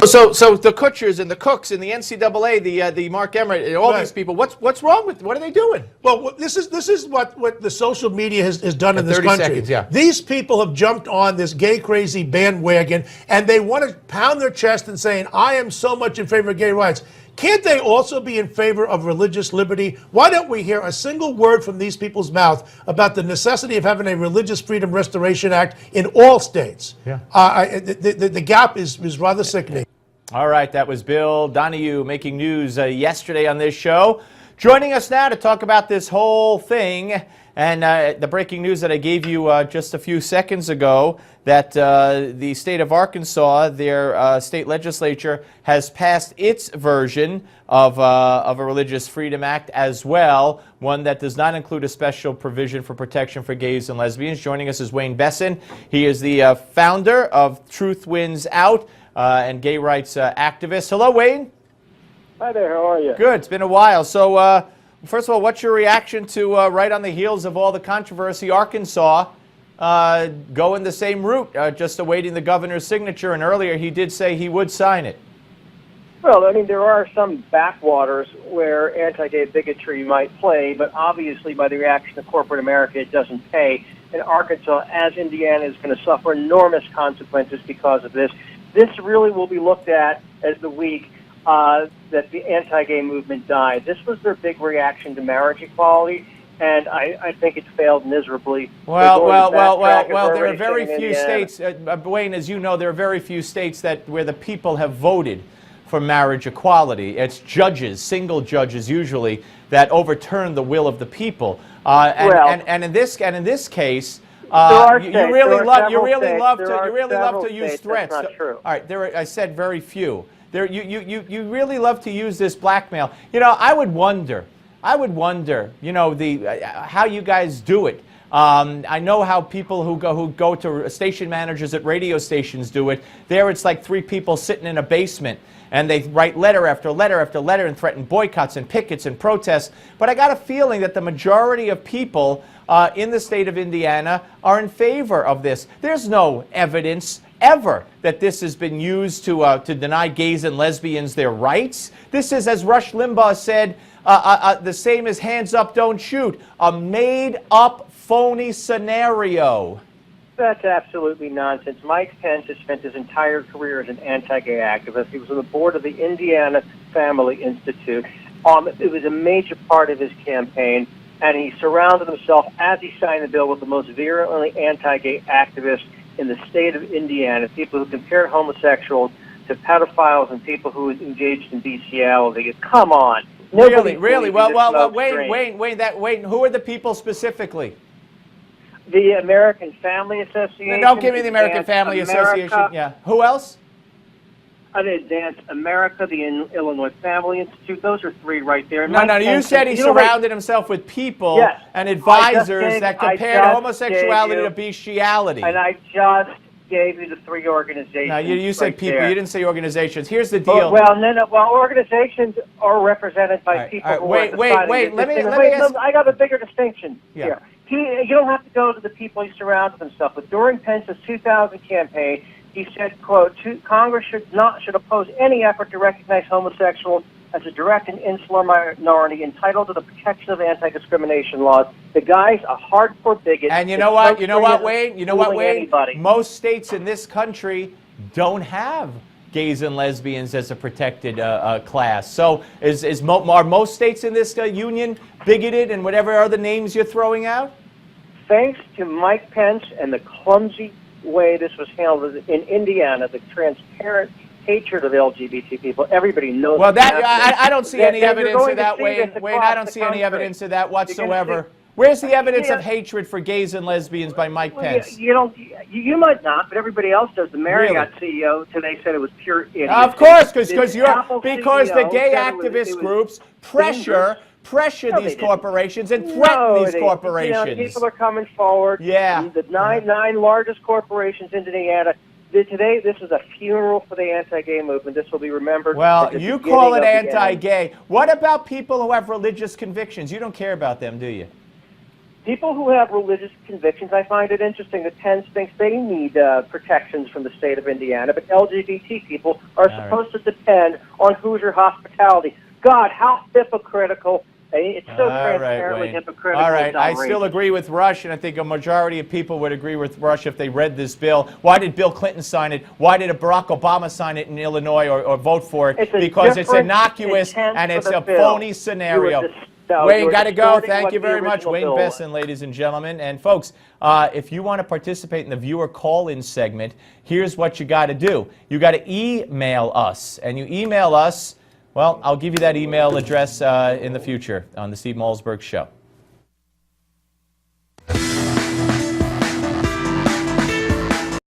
So the Kutchers and the Cooks and the NCAA, the Mark Emmert, all these people. What's wrong with? What are they doing? Well, this is what the social media has done in this 30 country. seconds, yeah. These people have jumped on this gay crazy bandwagon, and they want to pound their chest and saying, "I am so much in favor of gay rights." Can't they also be in favor of religious liberty? Why don't we hear a single word from these people's mouth about the necessity of having a Religious Freedom Restoration Act in all states? Yeah. The gap is rather sickening. All right, that was Bill Donahue making news yesterday on this show. Joining us now to talk about this whole thing and the breaking news that I gave you just a few seconds ago, that the state of Arkansas, their state legislature, has passed its version of a Religious Freedom Act as well, one that does not include a special provision for protection for gays and lesbians. Joining us is Wayne Besen. He is the founder of Truth Wins Out and gay rights activist. Hello, Wayne. Hi there, how are you? Good, it's been a while. So, first of all, what's your reaction to, right on the heels of all the controversy, Arkansas going the same route, just awaiting the governor's signature, and earlier he did say he would sign it? Well, I mean, there are some backwaters where anti-gay bigotry might play, but obviously by the reaction of corporate America, it doesn't pay. In Arkansas, as Indiana, is going to suffer enormous consequences because of this. This really will be looked at as the week that the anti-gay movement died. This was their big reaction to marriage equality, and I think it failed miserably. Well, there are very few states, Wayne, as you know, there are very few states where the people have voted for marriage equality. It's judges, single judges usually, that overturn the will of the people. And in this case, you really love to use threats. That's not true. All right, I said very few. You really love to use this blackmail. You know, I would wonder, you know, how you guys do it. I know how people who go to station managers at radio stations do it. There it's like three people sitting in a basement, and they write letter after letter after letter and threaten boycotts and pickets and protests. But I got a feeling that the majority of people in the state of Indiana are in favor of this. There's no evidence ever that this has been used to deny gays and lesbians their rights. This is, as Rush Limbaugh said, the same as hands up, don't shoot, a made-up, phony scenario. That's absolutely nonsense. Mike Pence has spent his entire career as an anti-gay activist. He was on the board of the Indiana Family Institute. It was a major part of his campaign, and he surrounded himself, as he signed the bill, with the most virulently anti-gay activists in the state of Indiana, people who compared homosexuals to pedophiles and people who engaged in bestiality. Come on. Really? Well, Wayne, who are the people specifically? The American Family Association. No, don't give me the American Family Association. Yeah. Who else? Advance America, the Illinois Family Institute. Those are three right there. No, you said he surrounded himself with people and advisors that compared homosexuality to bestiality. And I just gave you the three organizations. No, you said people. You didn't say organizations. Here's the deal. Well, organizations are represented by people. Wait. Let me ask. I got a bigger distinction here. You don't have to go to the people he surrounded himself with. During Pence's 2000 campaign, he said, quote, Congress should oppose any effort to recognize homosexuals as a direct and insular minority entitled to the protection of anti-discrimination laws. The guy's a hardcore bigot. And you know what, Wayne? Most states in this country don't have gays and lesbians as a protected class. So are most states in this union bigoted and whatever other names you're throwing out? Thanks to Mike Pence and the clumsy way this was handled in Indiana, the transparent hatred of LGBT people, everybody knows. Well, I don't see any evidence of that, Wayne. I don't see any evidence of that whatsoever. Where's the evidence of hatred for gays and lesbians by Mike Pence? You might not, but everybody else does. The Marriott CEO today said it was pure idiocy. Of course, because the gay activist groups pressure these corporations and threaten these corporations. People are coming forward. Yeah. The nine largest corporations in Indiana. Today, this is a funeral for the anti-gay movement. This will be remembered. Well, you call it anti-gay. What about people who have religious convictions? You don't care about them, do you? people who have religious convictions, I find it interesting that Pence thinks they need protections from the state of Indiana, but LGBT people are supposed to depend on Hoosier hospitality. God, how hypocritical. It's so transparently hypocritical. All right, I still agree with Rush, and I think a majority of people would agree with Rush if they read this bill. Why did Bill Clinton sign it? Why did Barack Obama sign it in Illinois or vote for it? Because it's innocuous and it's a phony scenario. Wayne, got to go. Thank you very much. Wayne Besen, ladies and gentlemen. And folks, if you want to participate in the viewer call-in segment, here's what you got to do. You got to email us, and you email us. Well, I'll give you that email address in the future on the Steve Malzberg Show.